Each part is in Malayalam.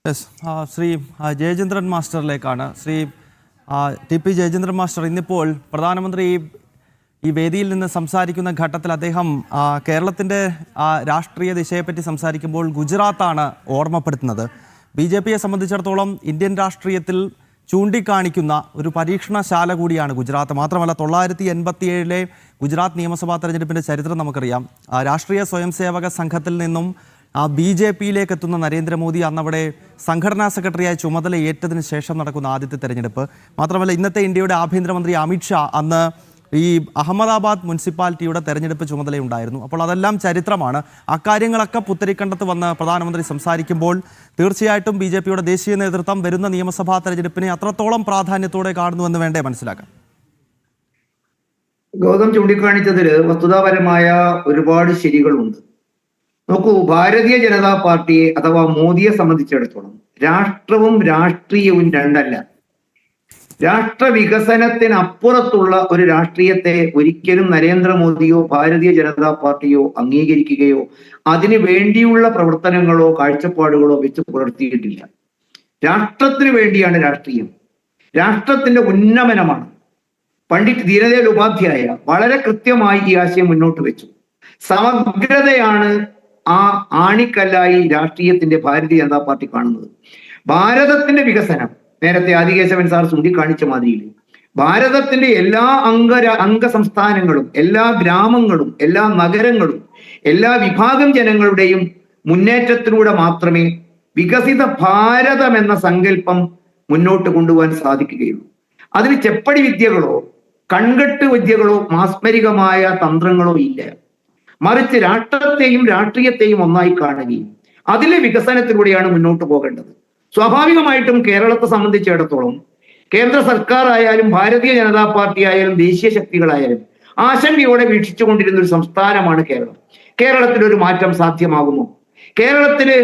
യെസ് ശ്രീ ജയചന്ദ്രൻ മാസ്റ്ററിലേക്കാണ്. Sri T P Jayachandran master, ഇന്നിപ്പോൾ പ്രധാനമന്ത്രി ഈ വേദിയിൽ നിന്ന് സംസാരിക്കുന്ന ഘട്ടത്തിൽ അദ്ദേഹം കേരളത്തിൻ്റെ രാഷ്ട്രീയ ദിശയെപ്പറ്റി സംസാരിക്കുമ്പോൾ ഗുജറാത്താണ് ഓർമ്മപ്പെടുത്തുന്നത്. BJP സംബന്ധിച്ചിടത്തോളം ഇന്ത്യൻ രാഷ്ട്രീയത്തിൽ ചൂണ്ടിക്കാണിക്കുന്ന ഒരു പരീക്ഷണശാല കൂടിയാണ് ഗുജറാത്ത്. മാത്രമല്ല 1987 ഗുജറാത്ത് നിയമസഭാ തെരഞ്ഞെടുപ്പിൻ്റെ ചരിത്രം നമുക്കറിയാം. രാഷ്ട്രീയ സ്വയംസേവക സംഘത്തിൽ നിന്നും BJPയിലേക്ക് എത്തുന്ന നരേന്ദ്രമോദി അന്നവിടെ സംഘടനാ സെക്രട്ടറിയായി ചുമതല ഏറ്റതിന് ശേഷം നടക്കുന്ന ആദ്യത്തെ തെരഞ്ഞെടുപ്പ്. മാത്രമല്ല ഇന്നത്തെ ഇന്ത്യയുടെ ആഭ്യന്തരമന്ത്രി അമിത്ഷാ അന്ന് ഈ അഹമ്മദാബാദ് മുനിസിപ്പാലിറ്റിയുടെ തെരഞ്ഞെടുപ്പ് ചുമതലയുണ്ടായിരുന്നു. അപ്പോൾ അതെല്ലാം ചരിത്രമാണ്. അക്കാര്യങ്ങളൊക്കെ പുത്തരിക്കണ്ടത്ത് വന്ന് പ്രധാനമന്ത്രി സംസാരിക്കുമ്പോൾ തീർച്ചയായിട്ടും BJPയുടെ ദേശീയ നേതൃത്വം വരുന്ന നിയമസഭാ തെരഞ്ഞെടുപ്പിനെ അത്രത്തോളം പ്രാധാന്യത്തോടെ കാണുന്നുവെന്ന് വേണ്ടേ മനസ്സിലാക്കാൻ? ഗൗതം ചൂണ്ടിക്കാണിച്ചതിൽ വസ്തുതാപരമായ ഒരുപാട് ശരികളുണ്ട്. നോക്കൂ, ഭാരതീയ ജനതാ പാർട്ടിയെ അഥവാ മോദിയെ സംബന്ധിച്ചിടത്തോളം രാഷ്ട്രവും രാഷ്ട്രീയവും രണ്ടല്ല. രാഷ്ട്ര വികസനത്തിനപ്പുറത്തുള്ള ഒരു രാഷ്ട്രീയത്തെ ഒരിക്കലും നരേന്ദ്രമോദിയോ ഭാരതീയ ജനതാ പാർട്ടിയോ അംഗീകരിക്കുകയോ അതിനു വേണ്ടിയുള്ള പ്രവർത്തനങ്ങളോ കാഴ്ചപ്പാടുകളോ വെച്ച് പുലർത്തിയിട്ടില്ല. രാഷ്ട്രത്തിന് വേണ്ടിയാണ് രാഷ്ട്രീയം, രാഷ്ട്രത്തിന്റെ ഉന്നമനമാണ്. പണ്ഡിറ്റ് ദീനദയാൽ ഉപാധ്യായ വളരെ കൃത്യമായി ഈ ആശയം മുന്നോട്ട് വെച്ചു. സമഗ്രതയാണ് ആ ആണിക്കല്ലായി രാഷ്ട്രീയത്തിന്റെ ഭാരതീയ ജനതാ പാർട്ടി കാണുന്നത്. ഭാരതത്തിന്റെ വികസനം നേരത്തെ ആദികേശവൻ സാർ ചൂണ്ടിക്കാണിച്ച മാതിരിയിൽ ഭാരതത്തിന്റെ എല്ലാ അംഗ സംസ്ഥാനങ്ങളും എല്ലാ ഗ്രാമങ്ങളും എല്ലാ നഗരങ്ങളും എല്ലാ വിഭാഗം ജനങ്ങളുടെയും മുന്നേറ്റത്തിലൂടെ മാത്രമേ വികസിത ഭാരതം എന്ന സങ്കല്പം മുന്നോട്ട് കൊണ്ടുപോകാൻ സാധിക്കുകയുള്ളൂ. അതിന് ചെപ്പടി വിദ്യകളോ കൺകെട്ട് വിദ്യകളോ മാസ്മരികമായ തന്ത്രങ്ങളോ ഇല്ല. മറിച്ച് രാഷ്ട്രത്തെയും രാഷ്ട്രീയത്തെയും ഒന്നായി കാണുകയും അതിലെ വികസനത്തിലൂടെയാണ് മുന്നോട്ട് പോകേണ്ടത്. സ്വാഭാവികമായിട്ടും കേരളത്തെ സംബന്ധിച്ചിടത്തോളം കേന്ദ്ര സർക്കാർ ആയാലും ഭാരതീയ ജനതാ പാർട്ടി ആയാലും ദേശീയ ശക്തികളായാലും ആശങ്കയോടെ വീക്ഷിച്ചുകൊണ്ടിരുന്ന ഒരു സംസ്ഥാനമാണ് കേരളം. കേരളത്തിൽ ഒരു മാറ്റം സാധ്യമാകുമോ? കേരളത്തില്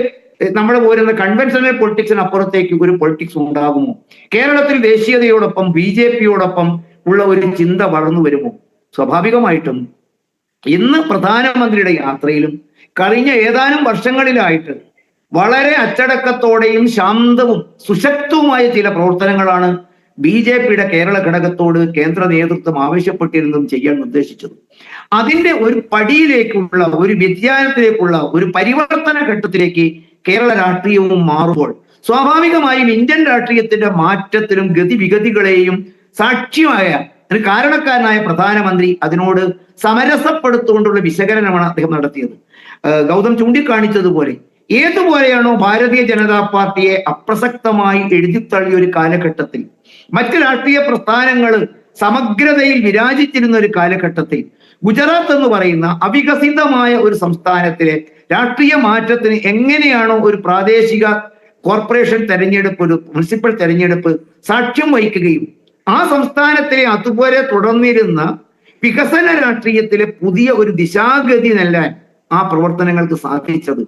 നമ്മൾ പോരുന്ന കൺവെൻഷണൽ പൊളിറ്റിക്സിന് അപ്പുറത്തേക്ക് ഒരു പൊളിറ്റിക്സ് ഉണ്ടാകുമോ? കേരളത്തിൽ ദേശീയതയോടൊപ്പം BJPയോടൊപ്പം ഉള്ള ഒരു ചിന്ത വളർന്നു വരുമോ? സ്വാഭാവികമായിട്ടും ഇന്ന് പ്രധാനമന്ത്രിയുടെ യാത്രയിലും കഴിഞ്ഞ ഏതാനും വർഷങ്ങളിലായിട്ട് വളരെ അച്ചടക്കത്തോടെയും ശാന്തവും സുശക്തവുമായ ചില പ്രവർത്തനങ്ങളാണ് BJPയുടെ കേരള ഘടകത്തോട് കേന്ദ്ര നേതൃത്വം ആവശ്യപ്പെട്ടിരുന്നതും ചെയ്യാൻ നിർദ്ദേശിച്ചത്. അതിന്റെ ഒരു പടിയിലേക്കുള്ള ഒരു വ്യതിയാനത്തിലേക്കുള്ള ഒരു പരിവർത്തന ഘട്ടത്തിലേക്ക് കേരള രാഷ്ട്രീയവും മാറുമ്പോൾ സ്വാഭാവികമായും ഇന്ത്യൻ രാഷ്ട്രീയത്തിന്റെ മാറ്റത്തിലും ഗതിവിഗതികളെയും സാക്ഷ്യമായ ഒരു കാരണക്കാരനായ പ്രധാനമന്ത്രി അതിനോട് സമരസപ്പെടുത്തുകൊണ്ടുള്ള വിശകലനമാണ് അദ്ദേഹം നടത്തിയത്. ഗൗതം ചൂണ്ടിക്കാണിച്ചതുപോലെ ഏതുപോലെയാണോ ഭാരതീയ ജനതാ പാർട്ടിയെ അപ്രസക്തമായി എഴുതിത്തള്ളിയ ഒരു കാലഘട്ടത്തിൽ മറ്റ് രാഷ്ട്രീയ പ്രസ്ഥാനങ്ങൾ സമഗ്രതയിൽ വിരാജിച്ചിരുന്ന ഒരു കാലഘട്ടത്തിൽ ഗുജറാത്ത് എന്ന് പറയുന്ന അവികസിതമായ ഒരു സംസ്ഥാനത്തിലെ രാഷ്ട്രീയ മാറ്റത്തിന് എങ്ങനെയാണോ ഒരു പ്രാദേശിക കോർപ്പറേഷൻ തെരഞ്ഞെടുപ്പ്, ഒരു മുനിസിപ്പൽ തെരഞ്ഞെടുപ്പ് സാക്ഷ്യം വഹിക്കുകയും ആ സംസ്ഥാനത്തിലെ അതുപോലെ തുടർന്നിരുന്ന വികസന രാഷ്ട്രീയത്തിലെ പുതിയ ഒരു ദിശാഗതി നൽകാൻ ആ പ്രവർത്തനങ്ങൾക്ക് സാധിച്ചത്,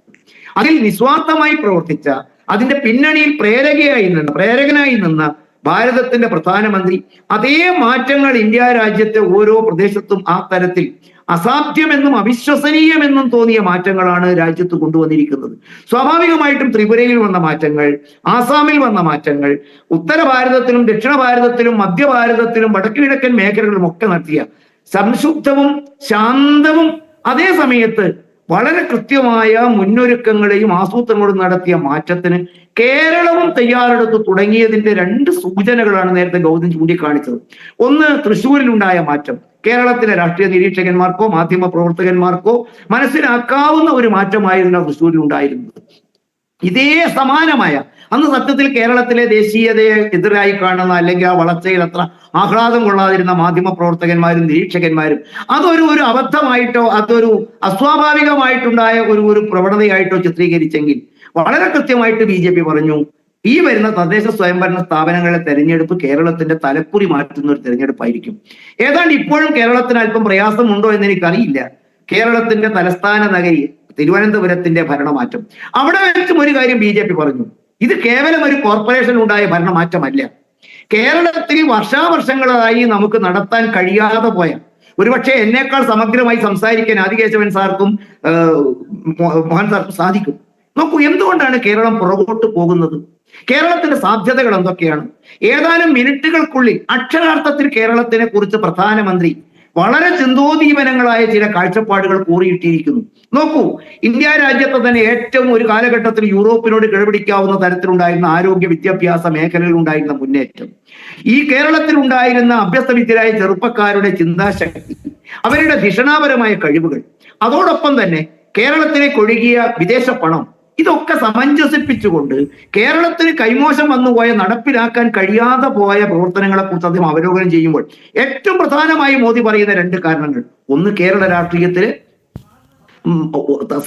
അതിൽ നിസ്വാർത്ഥമായി പ്രവർത്തിച്ച അതിന്റെ പിന്നണിയിൽ പ്രേരകനായി നിന്ന ഭാരതത്തിന്റെ പ്രധാനമന്ത്രി അതേ മാറ്റങ്ങൾ ഇന്ത്യ രാജ്യത്തെ ഓരോ പ്രദേശത്തും ആ തരത്തിൽ അസാധ്യമെന്നും അവിശ്വസനീയമെന്നും തോന്നിയ മാറ്റങ്ങളാണ് രാജ്യത്ത് കൊണ്ടുവന്നിരിക്കുന്നത്. സ്വാഭാവികമായിട്ടും ത്രിപുരയിൽ വന്ന മാറ്റങ്ങൾ, ആസാമിൽ വന്ന മാറ്റങ്ങൾ, ഉത്തര ഭാരതത്തിലും ദക്ഷിണ ഭാരതത്തിലും മധ്യ ഭാരതത്തിലും വടക്കു കിഴക്കൻ മേഖലകളിലും ഒക്കെ നടത്തിയ സംശുദ്ധവും ശാന്തവും അതേ സമയത്ത് വളരെ കൃത്യമായ മുന്നൊരുക്കങ്ങളെയും ആസൂത്രണങ്ങളും നടത്തിയ മാറ്റത്തിന് കേരളവും തയ്യാറെടുത്ത് തുടങ്ങിയതിന്റെ രണ്ട് സൂചനകളാണ് നേരത്തെ ഗൗതം ചൂണ്ടിക്കാണിച്ചത്. ഒന്ന്, തൃശ്ശൂരിലുണ്ടായ മാറ്റം കേരളത്തിലെ രാഷ്ട്രീയ നിരീക്ഷകന്മാർക്കോ മാധ്യമ പ്രവർത്തകന്മാർക്കോ മനസ്സിലാക്കാവുന്ന ഒരു മാറ്റമായിരുന്നു തൃശ്ശൂരിൽ ഉണ്ടായിരുന്നത്. ഇതേ സമാനമായ അന്ന് സത്യത്തിൽ കേരളത്തിലെ ദേശീയതയെ എതിരായി കാണുന്ന അല്ലെങ്കിൽ ആ വളർച്ചയിൽ അത്ര ആഹ്ലാദം കൊള്ളാതിരുന്ന മാധ്യമ പ്രവർത്തകന്മാരും നിരീക്ഷകന്മാരും അതൊരു അബദ്ധമായിട്ടോ അതൊരു അസ്വാഭാവികമായിട്ടുണ്ടായ ഒരു പ്രവണതയായിട്ടോ ചിത്രീകരിച്ചെങ്കിൽ വളരെ കൃത്യമായിട്ട് BJP പറഞ്ഞു, ഈ വരുന്ന തദ്ദേശ സ്വയംഭരണ സ്ഥാപനങ്ങളുടെ തെരഞ്ഞെടുപ്പ് കേരളത്തിന്റെ തലക്കുറി മാറ്റുന്ന ഒരു തെരഞ്ഞെടുപ്പായിരിക്കും. ഏതാണ്ട് ഇപ്പോഴും കേരളത്തിന് അല്പം പ്രയാസമുണ്ടോ എന്ന് എനിക്കറിയില്ല. കേരളത്തിന്റെ തലസ്ഥാന നഗരി തിരുവനന്തപുരത്തിന്റെ ഭരണമാറ്റം, അവിടെ വെച്ചും ഒരു കാര്യം BJP പറഞ്ഞു, ഇത് കേവലം ഒരു കോർപ്പറേഷൻ ഉണ്ടായ ഭരണമാറ്റമല്ല. കേരളത്തിൽ വർഷാവർഷങ്ങളായി നമുക്ക് നടത്താൻ കഴിയാതെ പോയ, ഒരുപക്ഷെ എന്നേക്കാൾ സമഗ്രമായി സംസാരിക്കാൻ ആദികേശവൻ സാർക്കും മോഹൻ സാർക്കും സാധിക്കും. നോക്കൂ, എന്തുകൊണ്ടാണ് കേരളം പുറകോട്ട് പോകുന്നത്? കേരളത്തിന്റെ സാധ്യതകൾ എന്തൊക്കെയാണ്? ഏതാനും മിനിറ്റുകൾക്കുള്ളിൽ അക്ഷരാർത്ഥത്തിൽ കേരളത്തിനെ കുറിച്ച് പ്രധാനമന്ത്രി വളരെ ചിന്തോദീപനങ്ങളായ ചില കാഴ്ചപ്പാടുകൾ കൂറിയിട്ടിരിക്കുന്നു. നോക്കൂ, ഇന്ത്യ രാജ്യത്തെ തന്നെ ഏറ്റവും ഒരു കാലഘട്ടത്തിൽ യൂറോപ്പിനോട് കിഴപിടിക്കാവുന്ന തരത്തിലുണ്ടായിരുന്ന ആരോഗ്യ വിദ്യാഭ്യാസ മേഖലയിൽ ഉണ്ടായിരുന്ന മുന്നേറ്റം, ഈ കേരളത്തിൽ ഉണ്ടായിരുന്ന അഭ്യസ്തവിദ്യരായ ചെറുപ്പക്കാരുടെ ചിന്താശക്തി, അവരുടെ ധിഷണാപരമായ കഴിവുകൾ, അതോടൊപ്പം തന്നെ കേരളത്തിലേക്ക് ഒഴുകിയ വിദേശ പണം, ഇതൊക്കെ സമഞ്ജസിപ്പിച്ചുകൊണ്ട് കേരളത്തിന് കൈമോശം വന്നുപോയ, നടപ്പിലാക്കാൻ കഴിയാതെ പോയ പ്രവർത്തനങ്ങളെ കുറിച്ച് അദ്ദേഹം അവലോകനം ചെയ്യുമ്പോൾ ഏറ്റവും പ്രധാനമായി മോദി പറയുന്ന രണ്ട് കാരണങ്ങൾ: ഒന്ന്, കേരള രാഷ്ട്രീയത്തില്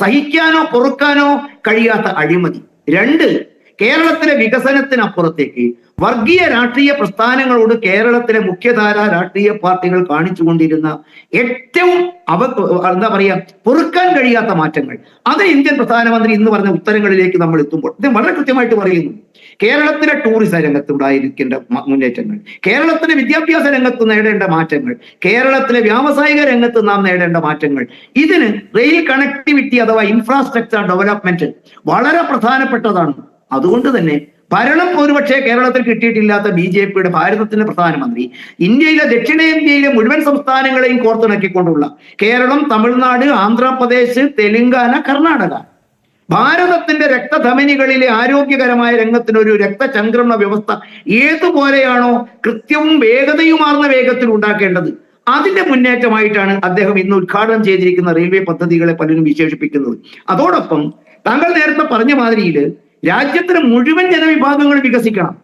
സഹിക്കാനോ പൊറുക്കാനോ കഴിയാത്ത അഴിമതി; രണ്ട്, കേരളത്തിലെ വികസനത്തിനപ്പുറത്തേക്ക് വർഗീയ രാഷ്ട്രീയ പ്രസ്ഥാനങ്ങളോട് കേരളത്തിലെ മുഖ്യധാര രാഷ്ട്രീയ പാർട്ടികൾ കാണിച്ചുകൊണ്ടിരുന്ന ഏറ്റവും എന്താ പറയാ, പൊറുക്കാൻ കഴിയാത്ത മാറ്റങ്ങൾ. അത് ഇന്ത്യൻ പ്രധാനമന്ത്രി ഇന്ന് പറഞ്ഞ ഉത്തരങ്ങളിലേക്ക് നമ്മൾ എത്തുമ്പോൾ ഇത് വളരെ കൃത്യമായിട്ട് പറയുന്നു. കേരളത്തിലെ ടൂറിസം രംഗത്ത് ഉണ്ടായിരിക്കേണ്ട മുന്നേറ്റങ്ങൾ, കേരളത്തിലെ വിദ്യാഭ്യാസ രംഗത്ത് നേടേണ്ട മാറ്റങ്ങൾ, കേരളത്തിലെ വ്യാവസായിക രംഗത്ത് നാം നേടേണ്ട മാറ്റങ്ങൾ, ഇതിന് റെയിൽ കണക്ടിവിറ്റി അഥവാ ഇൻഫ്രാസ്ട്രക്ചർ ഡെവലപ്മെന്റ് വളരെ പ്രധാനപ്പെട്ടതാണ്. അതുകൊണ്ട് തന്നെ ഭരണം ഒരുപക്ഷെ കേരളത്തിൽ കിട്ടിയിട്ടില്ലാത്ത BJPയുടെ ഭാരതത്തിന്റെ പ്രധാനമന്ത്രി ഇന്ത്യയിലെ ദക്ഷിണേന്ത്യയിലെ മുഴുവൻ സംസ്ഥാനങ്ങളെയും കോർത്തിണക്കിക്കൊണ്ടുള്ള കേരളം, തമിഴ്നാട്, ആന്ധ്രാപ്രദേശ്, തെലുങ്കാന, കർണാടക, ഭാരതത്തിന്റെ രക്തധമനികളിലെ ആരോഗ്യകരമായ രംഗത്തിന് ഒരു രക്തചംക്രമണ വ്യവസ്ഥ ഏതുപോലെയാണോ കൃത്യവും വേഗതയുമാർന്ന വേഗത്തിൽ ഉണ്ടാക്കേണ്ടത്, അതിന്റെ മുന്നേറ്റമായിട്ടാണ് അദ്ദേഹം ഇന്ന് ഉദ്ഘാടനം ചെയ്തിരിക്കുന്ന റെയിൽവേ പദ്ധതികളെ പലരും വിശേഷിപ്പിക്കുന്നത്. അതോടൊപ്പം താങ്കൾ നേരത്തെ പറഞ്ഞ മാതിരിയിൽ രാജ്യത്തിന് മുഴുവൻ ജനവിഭാഗങ്ങളും വികസിക്കണം.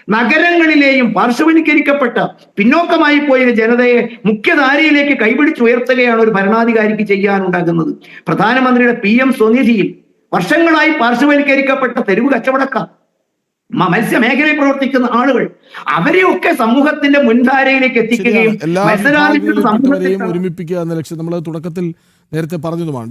നഗരങ്ങളിലെയും പാർശ്വവൽക്കരിക്കപ്പെട്ട പിന്നോക്കമായി പോയ ജനതയെ മുഖ്യധാരയിലേക്ക് കൈപിടിച്ചുയർത്തുകയാണ് ഒരു ഭരണാധികാരിക്ക് ചെയ്യാനുണ്ടാകുന്നത്. പ്രധാനമന്ത്രിയുടെ PM സ്വനിധിയിൽ വർഷങ്ങളായി പാർശ്വവൽക്കരിക്കപ്പെട്ട തെരുവ് കച്ചവടക്കാർ, മത്സ്യമേഖലയിൽ പ്രവർത്തിക്കുന്ന ആളുകൾ, അവരെയൊക്കെ സമൂഹത്തിന്റെ മുൻധാരയിലേക്ക് എത്തിക്കുകയും എല്ലാ ഒരുമിപ്പിക്കുക എന്ന ലക്ഷ്യം നമ്മൾ തുടക്കത്തിൽ നേരത്തെ പറഞ്ഞതുമാണ്.